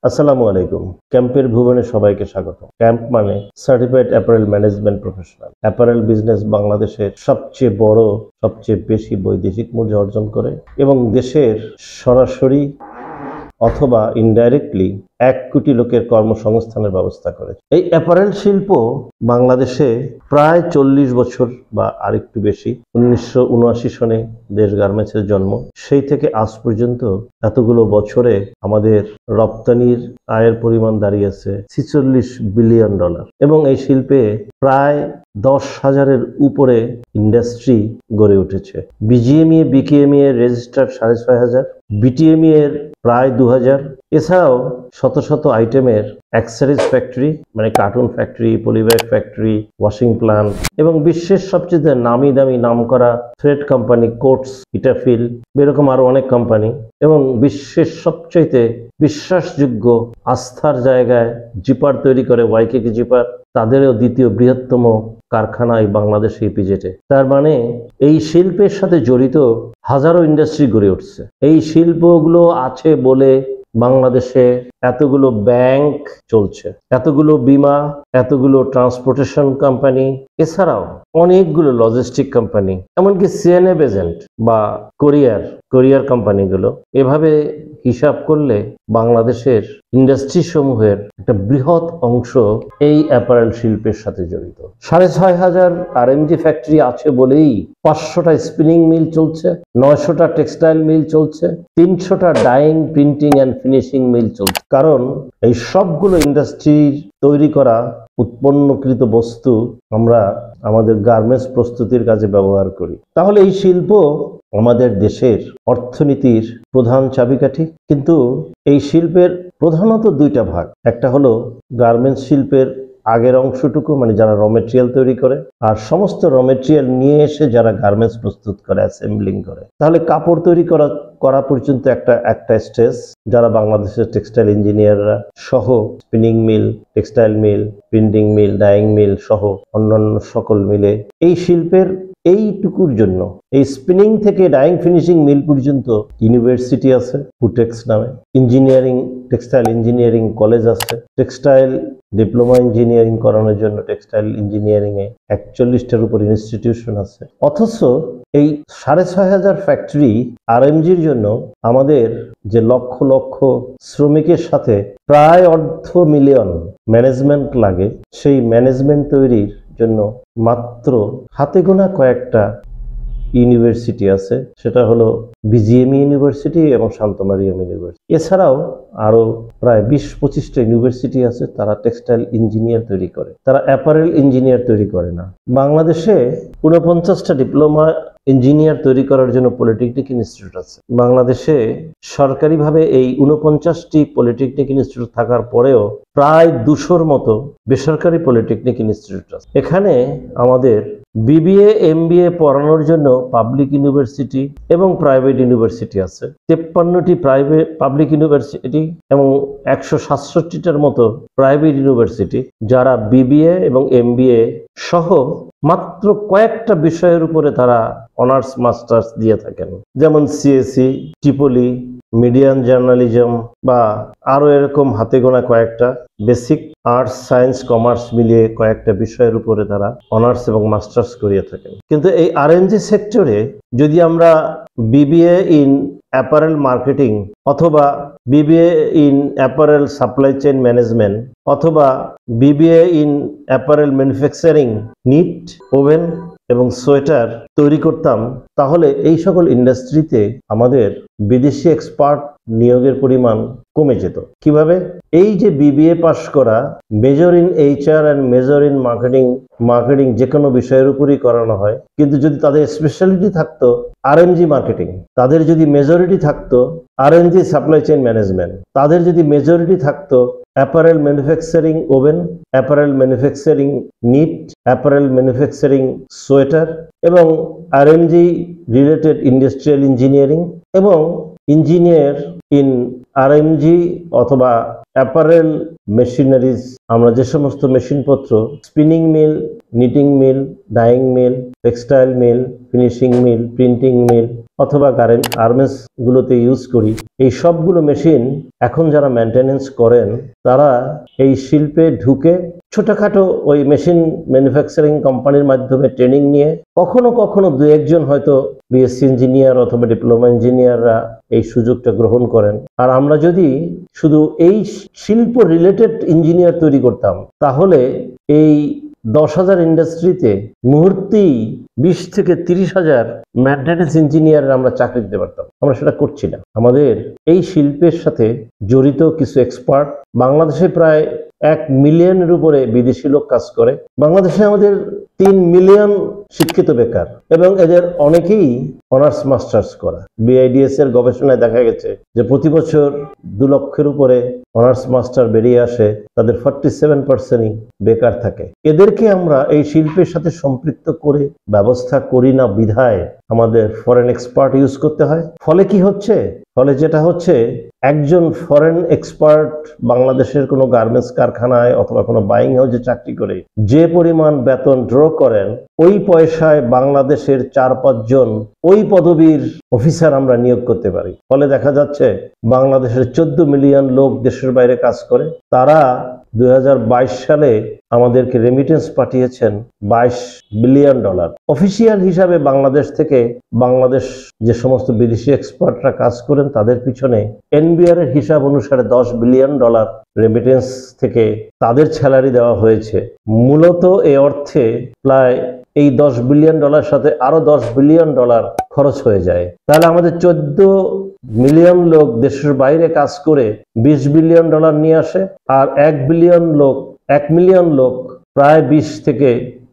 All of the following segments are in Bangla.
আসসালামু আলাইকুম। ক্যাম্পের ভুবনে সবাইকে স্বাগত। ক্যাম্প মানে certified apparel management professional. Apparel business বাংলাদেশের সবচেয়ে বড়, সবচেয়ে বেশি বৈদেশিক মূল্য অর্জন করে এবং দেশের সরাসরি অথবা ইনডাইরেক্টলি 1 কোটি লোকের কর্মসংস্থানের ব্যবস্থা করে। এই অ্যাপারেল শিল্প বাংলাদেশে প্রায় 40 বছর বা আরেকটু বেশি। 1979 সনে দেশ গার্মেন্টসের জন্ম। সেই থেকে আজ পর্যন্ত এতগুলো বছরে আমাদের রপ্তানির আয়ের পরিমাণ দাঁড়িয়েছে $46 বিলিয়ন এবং এই শিল্পে প্রায় 10,000-এর উপরে ইন্ডাস্ট্রি গড়ে উঠেছে। বিজিএমইএ বিকেএমইএ রেজিস্টার্ড 6,500, বিটিএমই এর প্রায় 2000। এছাড়াও শত শত আইটেমের অ্যাক্সেসরিজ ফ্যাক্টরি মানে cartoon factory, polybag factory, washing plant এবং বিশ্বের সবচেয়ে নামি দামি নামকরা থ্রেড কোম্পানি কোটস, ইটাফিল, এরকম আরো অনেক কোম্পানি এবং বিশ্বের সবচেয়ে বিশ্বাসযোগ্য আস্থার জায়গায় জিপার তৈরি করে ওয়াইকেকি জিপার, তাদেরও দ্বিতীয় বৃহত্তম কারখানা এই বাংলাদেশ ইপিজেডে। তার মানে এই শিল্পের সাথে জড়িত হাজারো ইন্ডাস্ট্রি গড়ে উঠছে। এই শিল্পগুলো আছে বলে বাংলাদেশে এতগুলো ব্যাংক চলছে, এতগুলো বীমা, এতগুলো ট্রান্সপোর্টেশন কোম্পানি, এছাড়াও অনেকগুলো লজিস্টিক কোম্পানি, এমনকি সিএনএফ এজেন্ট বা কোরিয়ার কোম্পানিগুলো। এভাবে হিসাব করলে বাংলাদেশের ইন্ডাস্ট্রি সমূহের একটা বৃহৎ অংশ এই অ্যাপারেল শিল্পের সাথে জড়িত। 6,500 আরএমজি ফ্যাক্টরি আছে বলেই 500টা স্পিনিং মিল চলছে, 900টা টেক্সটাইল মিল চলছে, 300টা ডাইং, প্রিন্টিং অ্যান্ড ফিনিশিং মিল চলছে। কারণ এই সবগুলো ইন্ডাস্ট্রির তৈরি করা উৎপন্নকৃত বস্তু আমরা আমাদের গার্মেন্টস প্রস্তুতির কাজে ব্যবহার করি। তাহলে এই শিল্প আমাদের দেশের অর্থনীতির প্রধান চাবিকাঠি। কিন্তু এই শিল্পের প্রধানত 2টা ভাগ। একটা হলো গার্মেন্টস শিল্পের আগের অংশটুকু, মানে যারা র মেটেরিয়াল তৈরি করে, আর সমস্ত র মেটেরিয়াল নিয়ে এসে যারা গার্মেন্টস প্রস্তুত করে, অ্যাসেম্বলিং করে। তাহলে কাপড় তৈরি করা পর্যন্ত একটা স্টেজ, যারা বাংলাদেশের টেক্সটাইল ইঞ্জিনিয়াররা সহ spinning mill, textile mill, printing mill, dyeing mill সহ অন্যান্য সকল মিলে এই শিল্পের এইটুকুর জন্য, এই স্পিনিং থেকে ডাইং ফিনিশিং মিল পর্যন্ত ইউনিভার্সিটি আছে ফুটেক্স নামে, ইঞ্জিনিয়ারিং টেক্সটাইল ইঞ্জিনিয়ারিং কলেজ আছে, টেক্সটাইল ডিপ্লোমা ইঞ্জিনিয়ারিং করানোর জন্য টেক্সটাইল ইঞ্জিনিয়ারিং এ 41টার উপর ইনস্টিটিউশন আছে। অথচ এই 6,500 ফ্যাক্টরি আরএমজির জন্য আমাদের যে লক্ষ লক্ষ শ্রমিকের সাথে প্রায় 500,000 ম্যানেজমেন্ট লাগে, সেই ম্যানেজমেন্ট তৈরির জন্য মাত্র হাতে গোনা কয়েকটা ইউনিভার্সিটি আছে। সেটা হলো বিজিএমই ইউনিভার্সিটি এবং শান্ত মারিয়াম ইউনিভার্সিটি। এছাড়াও আরো প্রায় 20-25টা ইউনিভার্সিটি আছে, তারা টেক্সটাইল ইঞ্জিনিয়ার তৈরি করে, তারা অ্যাপারেল ইঞ্জিনিয়ার তৈরি করে না। বাংলাদেশে 49টা ডিপ্লোমা ইঞ্জিনিয়ার তৈরি করার জন্য পলিটেকনিক ইনস্টিটিউট আছে। বাংলাদেশে সরকারিভাবে এই 49টি পলিটেকনিক ইনস্টিটিউট থাকার পরেও প্রায় 200-র মতো বেসরকারি পলিটেকনিক ইনস্টিটিউট আছে। এখানে আমাদের বিবিএ এমবিএ পড়ানোর জন্য পাবলিক ইউনিভার্সিটি এবং প্রাইভেট ইউনিভার্সিটি আছে। 53টি প্রাইভেট পাবলিক ইউনিভার্সিটি এবং 167টার মতো প্রাইভেট ইউনিভার্সিটি, যারা বিবিএ এবং এমবিএ সহ মাত্র কয়েকটা বিষয়ের উপরে তারা অনার্স মাস্টার্স দিয়ে থাকেন, যেমন সিএসি, ট্রিপলি, মিডিয়ান জার্নালিজম বা আরো এরকম হাতে গোনা কয়েকটা বেসিক আর্টস, সায়েন্স, কমার্স মিলিয়ে কয়েকটা বিষয়ের উপরে তারা অনার্স এবং মাস্টার্স করিয়ে থাকেন। কিন্তু এই আরএমজি সেক্টরে যদি আমরা বিবিএ ইন অ্যাপারেল মার্কেটিং অথবা BBA in apparel supply chain management অথবা BBA in apparel manufacturing, knit, woven এবং সোয়েটার তৈরি করতাম, তাহলে এই সকল ইন্ডাস্ট্রিতে আমাদের বিদেশি এক্সপার্ট নিয়োগের পরিমাণ কমে যেত। কিভাবে? এই যে বিবিএ পাস করা, major in HR and major in marketing যে কোনো বিষয়ের উপরই করানো হয়, কিন্তু যদি তাদের স্পেশালিটি থাকতো আরএমজি মার্কেটিং, তাদের যদি মেজরিটি থাকতো আরএমজি সাপ্লাই চেইন ম্যানেজমেন্ট, তাদের যদি মেজরিটি থাকতো apparel manufacturing woven, apparel manufacturing knit, apparel manufacturing sweater এবং আরএমজি রিলেটেড ইন্ডাস্ট্রিয়াল ইঞ্জিনিয়ারিং এবং ইঞ্জিনিয়ার ইন আরএমজি অথবা অ্যাপারেল মেশিনারিজ, আমরা যে সমস্ত মেশিনপত্র spinning mill, knitting mill, dyeing mill, textile mill, finishing mill, printing mill অথবা গার্মেন্টস গুলোতে ইউজ করি, এই সবগুলো মেশিন এখন যারা মেনটেনেন্স করেন তারা এই শিল্পে ঢুকে ছোটখাটো ওই মেশিন ম্যানুফ্যাকচারিং কোম্পানির মাধ্যমে ট্রেনিং নিয়ে কখনো কখনো দু একজন হয়তো বিএসসি ইঞ্জিনিয়ার অথবা ডিপ্লোমা ইঞ্জিনিয়াররা এই সুযোগটা গ্রহণ করেন। আর আমরা যদি শুধু এই শিল্প রিলেটেড ইঞ্জিনিয়ার তৈরি করতাম তাহলে এই 10,000 ইন্ডাস্ট্রিতে মুহূর্তেই 20 থেকে 30,000 মেইনটেনেন্স ইঞ্জিনিয়ার আমরা চাকরি দিতে পারতাম। আমরা সেটা করছি না। আমাদের এই শিল্পের সাথে জড়িত কিছু এক্সপার্ট, বাংলাদেশে প্রায় 1 মিলিয়নের উপরে বিদেশি লোক কাজ করে। বাংলাদেশে আমাদের 3 মিলিয়ন শিক্ষিত বেকার এবং এদের অনেকেই অনার্স মাস্টার্স করা। বিআইডিএস এর গবেষণায় দেখা গেছে যে প্রতি বছর 2 লক্ষের উপরে অনার্স মাস্টার বেরিয়ে আসে, তাদের 47%ই বেকার থাকে। এদেরকে আমরা এই শিল্পের সাথে সম্পৃক্ত করে ব্যবস্থা করি না বিধায় আমাদের ফরেন এক্সপার্ট ইউজ করতে হয়। ফলে কি হচ্ছে? ফলে যেটা হচ্ছে, একজন ফরেন এক্সপার্ট বাংলাদেশের কোনো গার্মেন্টস কারখানায় অথবা কোনো বাইং হাউসে চাকরি করে যে পরিমাণ বেতন ড্র করেন, ওই পয়সায় বাংলাদেশের 4-5 জন ওই পদবীর অফিসার আমরা নিয়োগ করতে পারি। ফলে দেখা যাচ্ছে বাংলাদেশের 14 মিলিয়ন লোক দেশের বাইরে কাজ করে। তারা 2022 সালে আমাদেরকে রেমিটেন্স পাঠিয়েছেন $22 বিলিয়ন। অফিসিয়াল হিসাবে বাংলাদেশ থেকে বাংলাদেশ যে সমস্ত বিদেশি এক্সপার্টরা কাজ করেন তাদের পিছনে এনবিআর এর হিসাব অনুসারে $10 বিলিয়ন রেমিটেন্স থেকে তাদের স্যালারি দেওয়া হয়েছে। মূলত এই অর্থে প্রায় এই $10 বিলিয়ন সাথে আরো $10 বিলিয়ন খরচ হয়ে যায়। তাহলে আমাদের 14 মিলিয়ন লোক দেশের বাইরে কাজ করে $20 বিলিয়ন নিয়ে আসে, আর 1 মিলিয়ন লোক প্রায় 20 থেকে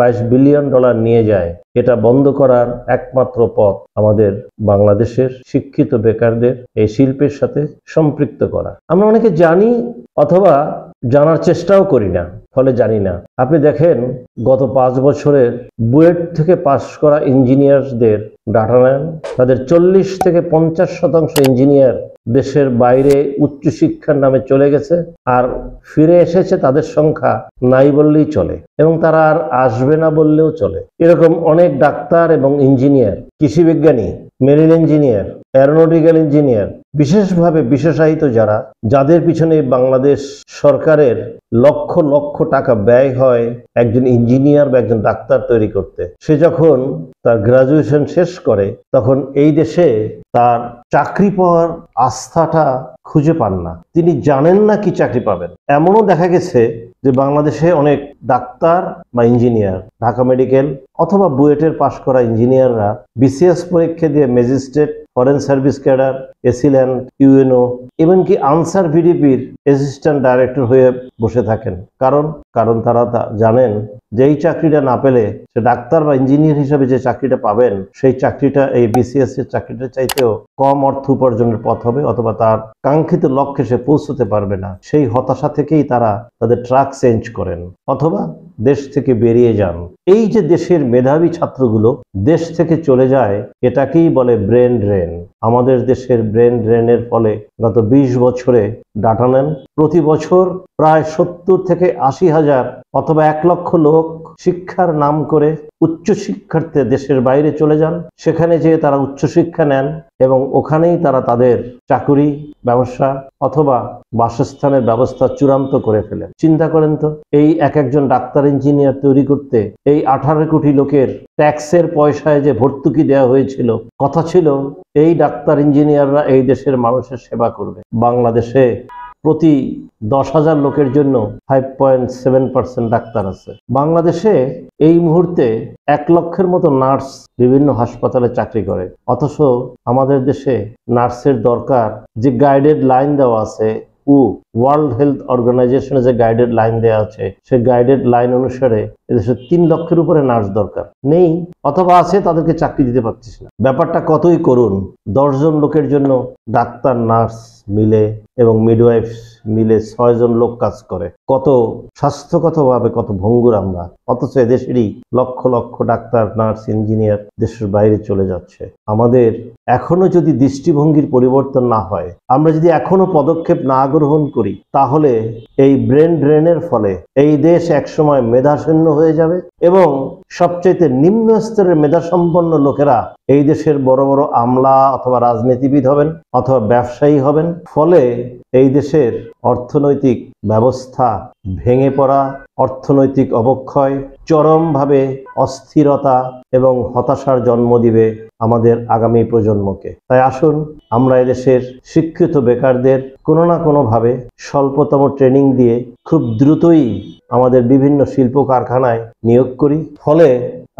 $22 বিলিয়ন নিয়ে যায়। এটা বন্ধ করার একমাত্র পথ আমাদের বাংলাদেশের শিক্ষিত বেকারদের এই শিল্পের সাথে সম্পৃক্ত করা। আমরা অনেকে জানি অথবা জানার চেষ্টাও করি না, ফলে জানি না। আপনি দেখেন গত 5 বছরের বুয়েট থেকে পাশ করা ইঞ্জিনিয়ারদের ডাটা নেন, তাদের 40 থেকে 50% ইঞ্জিনিয়ার দেশের বাইরে উচ্চশিক্ষার নামে চলে গেছে, আর ফিরে এসেছে তাদের সংখ্যা নাই বললেই চলে, এবং তারা আর আসবে না বললেও চলে। এরকম অনেক ডাক্তার এবং ইঞ্জিনিয়ার, কৃষি বিজ্ঞানী, মেরিন ইঞ্জিনিয়ার, এরোনটিক্যাল ইঞ্জিনিয়ার, বিশেষভাবে বিশেষায়িত যাদের পিছনে বাংলাদেশ সরকারের লক্ষ লক্ষ টাকা ব্যয় হয় একজন ইঞ্জিনিয়ার বা একজন ডাক্তার তৈরি করতে, সে যখন তার গ্রাজুয়েশন শেষ করে তখন এই দেশে তার চাকরি পাওয়ার আস্থাটা খুঁজে পান না। তিনি জানেন না কি চাকরি পাবেন। এমনও দেখা গেছে যে বাংলাদেশে অনেক ডাক্তার বা ইঞ্জিনিয়ার, ঢাকা মেডিকেল অথবা বুয়েটের পাশ করা ইঞ্জিনিয়াররা বিসিএস পরীক্ষা দিয়ে magistrate, foreign service cadre, AC land, UNO, এমনকি আনসার ভিডিপির অ্যাসিস্ট্যান্ট ডাইরেক্টর হয়ে বসে থাকেন। কারণ তারা জানেন যে এই চাকরিটা না পেলে সে ডাক্তার বা ইঞ্জিনিয়ার হিসেবে যে চাকরিটা পাবেন সেই চাকরিটা এই বিসিএস এর চাকরিটা চাইতেও কম অর্থ উপার্জনের পথ হবে, অথবা তার কাঙ্ক্ষিত লক্ষ্যে সে পৌঁছতে পারবে না। সেই হতাশা থেকেই তারা তাদের ট্রাক চেঞ্জ করেন অথবা দেশ থেকে বেরিয়ে যান। এই যে দেশের মেধাবী ছাত্রগুলো দেশ থেকে চলে যায়, এটাকেই বলে ব্রেন ড্রেন। আমাদের দেশের ব্রেন ড্রেনের ফলে গত 20 বছরে ডাটা নেন, প্রতি বছর প্রায় 70 থেকে 80 হাজার অথবা 1 লক্ষ লোক শিক্ষার নাম করে উচ্চশিক্ষার্থে দেশের বাইরে চলে যান। সেখানে যেয়ে তারা উচ্চশিক্ষা নেন এবং ওখানেই তারা তাদের চাকুরি, ব্যবসা অথবা বাসস্থানের ব্যবস্থা চূড়ান্ত করে ফেলেন। চিন্তা করেন তো, এই একজন ডাক্তার ইঞ্জিনিয়ার তৈরি করতে এই 18 কোটি লোকের ট্যাক্সের পয়সায় যে ভর্তুকি দেওয়া হয়েছিল, কথা ছিল এই ডাক্তার ইঞ্জিনিয়াররা এই দেশের মানুষের সেবা করবে। বাংলাদেশে প্রতি 10,000 লোকের জন্য 5.7% ডাক্তার আছে। বাংলাদেশে এই মুহূর্তে 1 লক্ষের মতো নার্স বিভিন্ন হাসপাতালে চাকরি করে, অথচ আমাদের দেশে নার্সের দরকার যে গাইডেড লাইন দেওয়া আছে, ওয়ার্ল্ড হেলথ অর্গানাইজেশনে যে গাইডেড লাইন দেওয়া আছে, সেই গাইডেড লাইন অনুসারে এদেশে 3 লক্ষের উপরে নার্স দরকার নেই, অথবা আছে তাদেরকে চাকরি দিতে পারছিস না। ব্যাপারটা কতই করুন, 10 জন লোকের জন্য ডাক্তার নার্স মিলে এবং মিডওয়াইফ মিলে 6 জন লোক কাজ করে। কত স্বাস্থ্যগতভাবে কত ভঙ্গুর আমরা, অথচ এদেশেরই lakh lakh doctor, nurse, engineer দেশের বাইরে চলে যাচ্ছে। আমাদের এখনো যদি দৃষ্টিভঙ্গির পরিবর্তন না হয়, আমরা যদি এখনো পদক্ষেপ না গ্রহণ করি, তাহলে এই ব্রেন ড্রেনের ফলে এই দেশ একসময় মেধাশূন্য হয়ে যাবে এবং সবচেয়ে নিম্ন স্তরের মেধাসম্পন্ন লোকেরা এই দেশের বড় বড় আমলা অথবা রাজনীতিবিদ হবেন অথবা ব্যবসায়ী হবেন। ফলে এই দেশের অর্থনৈতিক ব্যবস্থা ভেঙে পড়া, অর্থনৈতিক অবক্ষয়, চরমভাবে অস্থিরতা এবং হতাশার জন্ম দিবে আমাদের আগামী প্রজন্মকে। তাই আসুন আমরা এদেশের শিক্ষিত বেকারদের কোনো না কোনোভাবে স্বল্পতম ট্রেনিং দিয়ে খুব দ্রুতই আমাদের বিভিন্ন শিল্প কারখানায় নিয়োগ করি। ফলে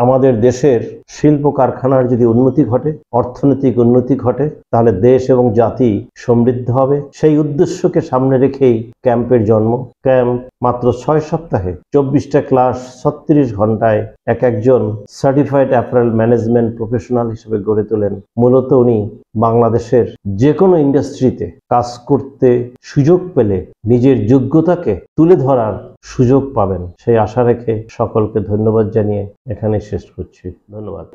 আমাদের দেশের শিল্প কারখানার যদি উন্নতি ঘটে, অর্থনৈতিক উন্নতি ঘটে, তাহলে দেশ এবং জাতি সমৃদ্ধ হবে। সেই উদ্দেশ্যকে সামনে রেখেই ক্যাম্পের জন্ম। ক্যাম্প মাত্র 6 সপ্তাহে 24টা ক্লাস 36 ঘন্টায় একজন সার্টিফাইড অ্যাপারেল ম্যানেজমেন্ট প্রফেশনাল হিসেবে গড়ে তোলেন। মূলত উনি বাংলাদেশের যে কোনো ইন্ডাস্ট্রিতে কাজ করতে সুযোগ পেলে নিজের যোগ্যতাকে তুলে ধরার সুযোগ পাবেন, সেই আশা রেখে সকলকে ধন্যবাদ জানিয়ে এখানে শেষ করছি। ধন্যবাদ।